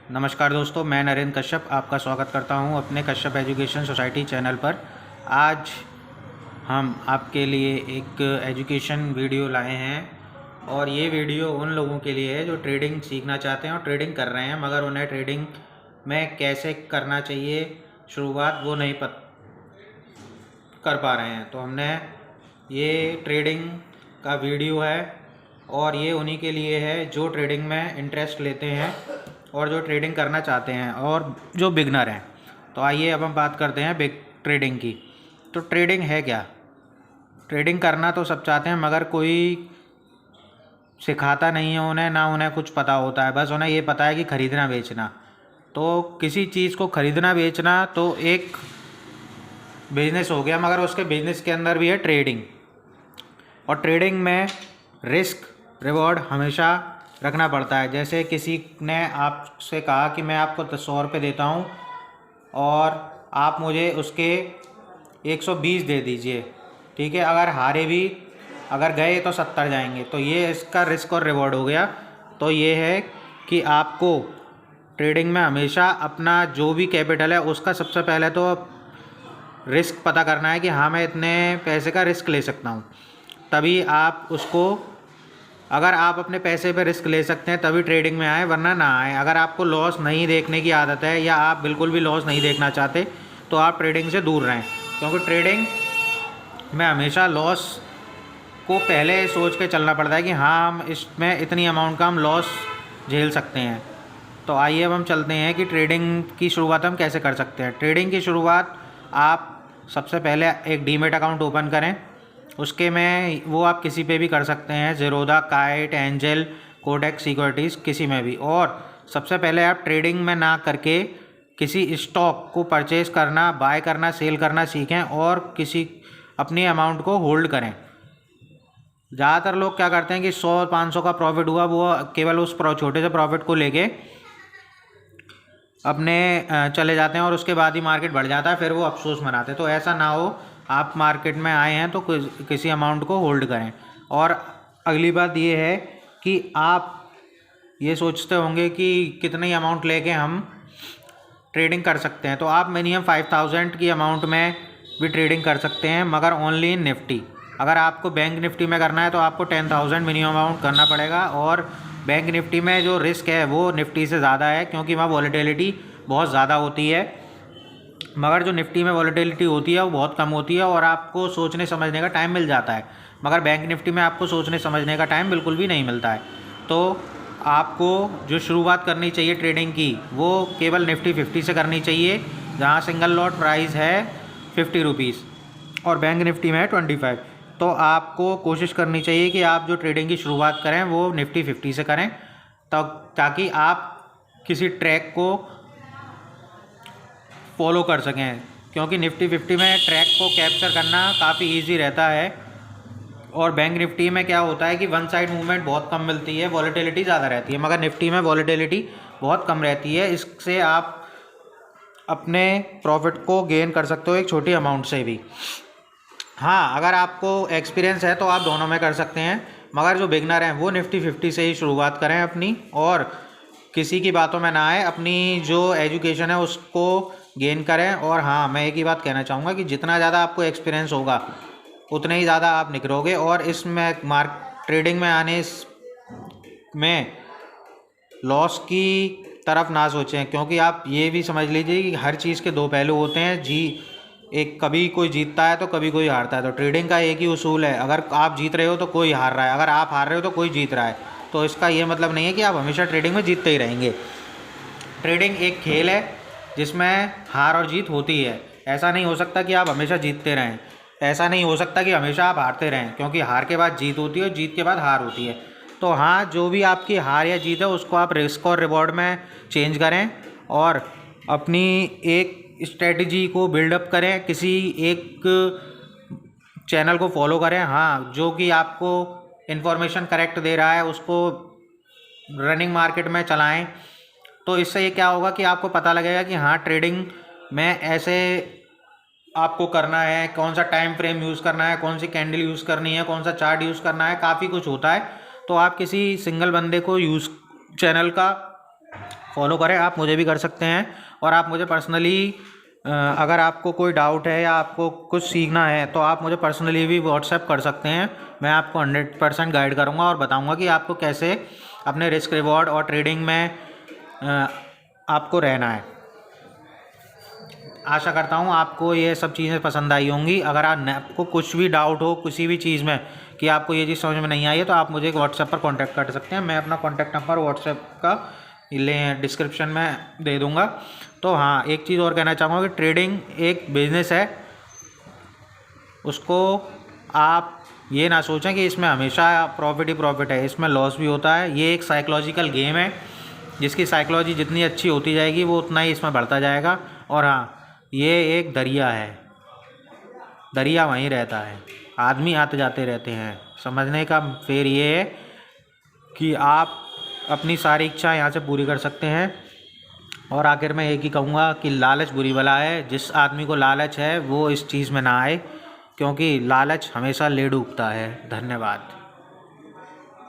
नमस्कार दोस्तों, मैं नरेंद्र कश्यप आपका स्वागत करता हूं अपने कश्यप एजुकेशन सोसाइटी चैनल पर। आज हम आपके लिए एक एजुकेशन वीडियो लाए हैं और ये वीडियो उन लोगों के लिए है जो ट्रेडिंग सीखना चाहते हैं और ट्रेडिंग कर रहे हैं, मगर उन्हें ट्रेडिंग में कैसे करना चाहिए शुरुआत वो नहीं कर पा रहे हैं। तो हमने ये ट्रेडिंग का वीडियो है और ये उन्हीं के लिए है जो ट्रेडिंग में इंटरेस्ट लेते हैं और जो ट्रेडिंग करना चाहते हैं और जो बिगनर हैं। तो आइए अब हम बात करते हैं बिग ट्रेडिंग की। तो ट्रेडिंग है क्या? ट्रेडिंग करना तो सब चाहते हैं, मगर कोई सिखाता नहीं है उन्हें, ना उन्हें कुछ पता होता है। बस उन्हें ये पता है कि ख़रीदना बेचना। तो किसी चीज़ को ख़रीदना बेचना तो एक बिजनेस हो गया, मगर उसके बिजनेस के अंदर भी है ट्रेडिंग। और ट्रेडिंग में रिस्क रिवॉर्ड हमेशा रखना पड़ता है। जैसे किसी ने आपसे कहा कि मैं आपको 100 रुपये देता हूँ और आप मुझे उसके 120 दे दीजिए, ठीक है। अगर हारे भी, अगर गए तो 70 जाएंगे। तो ये इसका रिस्क और रिवॉर्ड हो गया। तो ये है कि आपको ट्रेडिंग में हमेशा अपना जो भी कैपिटल है उसका सबसे पहले तो रिस्क पता करना है कि हाँ, मैं इतने पैसे का रिस्क ले सकता हूँ। तभी आप उसको, अगर आप अपने पैसे पे रिस्क ले सकते हैं तभी ट्रेडिंग में आए, वरना ना आए। अगर आपको लॉस नहीं देखने की आदत है या आप बिल्कुल भी लॉस नहीं देखना चाहते तो आप ट्रेडिंग से दूर रहें, क्योंकि ट्रेडिंग में हमेशा लॉस को पहले सोच के चलना पड़ता है कि हाँ, हम इसमें इतनी अमाउंट का हम लॉस झेल सकते हैं। तो आइए अब हम चलते हैं कि ट्रेडिंग की शुरुआत हम कैसे कर सकते हैं। ट्रेडिंग की शुरुआत आप सबसे पहले एक डीमेट अकाउंट ओपन करें। उसके में वो आप किसी पे भी कर सकते हैं, Zerodha, Kite, Angel, Codex securities, किसी में भी। और सबसे पहले आप ट्रेडिंग में ना करके किसी स्टॉक को परचेज़ करना, बाय करना, सेल करना सीखें और किसी अपनी अमाउंट को होल्ड करें। ज़्यादातर लोग क्या करते हैं कि 100-500 का प्रॉफिट हुआ, वो केवल उस छोटे से प्रॉफिट को लेके अपने चले जाते हैं और उसके बाद ही मार्केट बढ़ जाता है, फिर वो अफसोस मनाते हैं। तो ऐसा ना हो, आप मार्केट में आए हैं तो किसी अमाउंट को होल्ड करें। और अगली बात ये है कि आप ये सोचते होंगे कि कितनी अमाउंट लेके हम ट्रेडिंग कर सकते हैं। तो आप मिनिमम 5000 की अमाउंट में भी ट्रेडिंग कर सकते हैं, मगर ओनली इन निफ्टी। अगर आपको बैंक निफ्टी में करना है तो आपको 10,000 मिनिमम अमाउंट करना पड़ेगा। और बैंक निफ्टी में जो रिस्क है वो निफ्टी से ज़्यादा है, क्योंकि वहाँ वॉलेटिलिटी बहुत ज़्यादा होती है, मगर जो निफ्टी में वॉलेटिलिटी होती है वो बहुत कम होती है और आपको सोचने समझने का टाइम मिल जाता है। मगर बैंक निफ्टी में आपको सोचने समझने का टाइम बिल्कुल भी नहीं मिलता है। तो आपको जो शुरुआत करनी चाहिए ट्रेडिंग की वो केवल निफ्टी 50 से करनी चाहिए, जहाँ सिंगल लॉट प्राइस है 50 रुपीज़ और बैंक निफ्टी में है 25। तो आपको कोशिश करनी चाहिए कि आप जो ट्रेडिंग की शुरुआत करें वो निफ्टी 50 से करें, तब ताकि आप किसी ट्रैक को फॉलो कर सकें, क्योंकि निफ्टी 50 में ट्रैक को कैप्चर करना काफ़ी इजी रहता है। और बैंक निफ्टी में क्या होता है कि वन साइड मूवमेंट बहुत कम मिलती है, वॉलेटिलिटी ज़्यादा रहती है, मगर निफ्टी में वॉलेटिलिटी बहुत कम रहती है। इससे आप अपने प्रॉफिट को गेन कर सकते हो एक छोटी अमाउंट से भी। हाँ, अगर आपको एक्सपीरियंस है तो आप दोनों में कर सकते हैं, मगर जो बिगनर हैं वो निफ्टी 50 से ही शुरुआत करें अपनी, और किसी की बातों में ना आए, अपनी जो एजुकेशन है उसको गेन करें। और हाँ, मैं एक ही बात कहना चाहूँगा कि जितना ज़्यादा आपको एक्सपीरियंस होगा उतने ही ज़्यादा आप निखरोगे। और इसमें ट्रेडिंग में आने में लॉस की तरफ ना सोचें, क्योंकि आप ये भी समझ लीजिए कि हर चीज़ के दो पहलू होते हैं। कभी कोई जीतता है तो कभी कोई हारता है। तो ट्रेडिंग का एक ही उसूल है, अगर आप जीत रहे हो तो कोई हार रहा है, अगर आप हार रहे हो तो कोई जीत रहा है। तो इसका ये मतलब नहीं है कि आप हमेशा ट्रेडिंग में जीतते ही रहेंगे। ट्रेडिंग एक खेल है जिसमें हार और जीत होती है। ऐसा नहीं हो सकता कि आप हमेशा जीतते रहें, ऐसा नहीं हो सकता कि हमेशा आप हारते रहें, क्योंकि हार के बाद जीत होती है और जीत के बाद हार होती है। तो हाँ, जो भी आपकी हार या जीत है उसको आप रिस्क और रिवॉर्ड में चेंज करें और अपनी एक स्ट्रेटजी को बिल्डअप करें, किसी एक चैनल को फॉलो करें, हाँ, जो कि आपको इन्फॉर्मेशन करेक्ट दे रहा है उसको रनिंग मार्केट में चलाएं। तो इससे ये क्या होगा कि आपको पता लगेगा कि हाँ, ट्रेडिंग में ऐसे आपको करना है, कौन सा टाइम फ्रेम यूज़ करना है, कौन सी कैंडल यूज़ करनी है, कौन सा चार्ट यूज़ करना है, काफ़ी कुछ होता है। तो आप किसी सिंगल बंदे को चैनल का फॉलो करें। आप मुझे भी कर सकते हैं और आप मुझे पर्सनली अगर आपको कोई डाउट है या आपको कुछ सीखना है तो आप मुझे पर्सनली भी व्हाट्सएप कर सकते हैं। मैं आपको 100% गाइड करूँगा और बताऊँगा कि आपको कैसे अपने रिस्क रिवॉर्ड और ट्रेडिंग में आपको रहना है। आशा करता हूँ आपको ये सब चीज़ें पसंद आई होंगी। अगर आपको कुछ भी डाउट हो किसी भी चीज़ में कि आपको ये चीज़ समझ में नहीं आई है तो आप मुझे व्हाट्सएप पर कांटेक्ट कर सकते हैं। मैं अपना कांटेक्ट नंबर व्हाट्सएप का डिस्क्रिप्शन में दे दूँगा। तो हाँ, एक चीज़ और कहना चाहूँगा कि ट्रेडिंग एक बिज़नेस है, उसको आप ये ना सोचें कि इसमें हमेशा प्रॉफिट ही प्रॉफिट है, इसमें लॉस भी होता है। ये एक साइकोलॉजिकल गेम है, जिसकी साइकोलॉजी जितनी अच्छी होती जाएगी वो उतना ही इसमें बढ़ता जाएगा। और हाँ, ये एक दरिया है, दरिया वहीं रहता है, आदमी आते जाते रहते हैं। समझने का फेर ये है कि आप अपनी सारी इच्छा यहाँ से पूरी कर सकते हैं। और आखिर में एक ही कहूँगा कि लालच बुरी बला है। जिस आदमी को लालच है वो इस चीज़ में ना आए, क्योंकि लालच हमेशा ले डूबता है। धन्यवाद।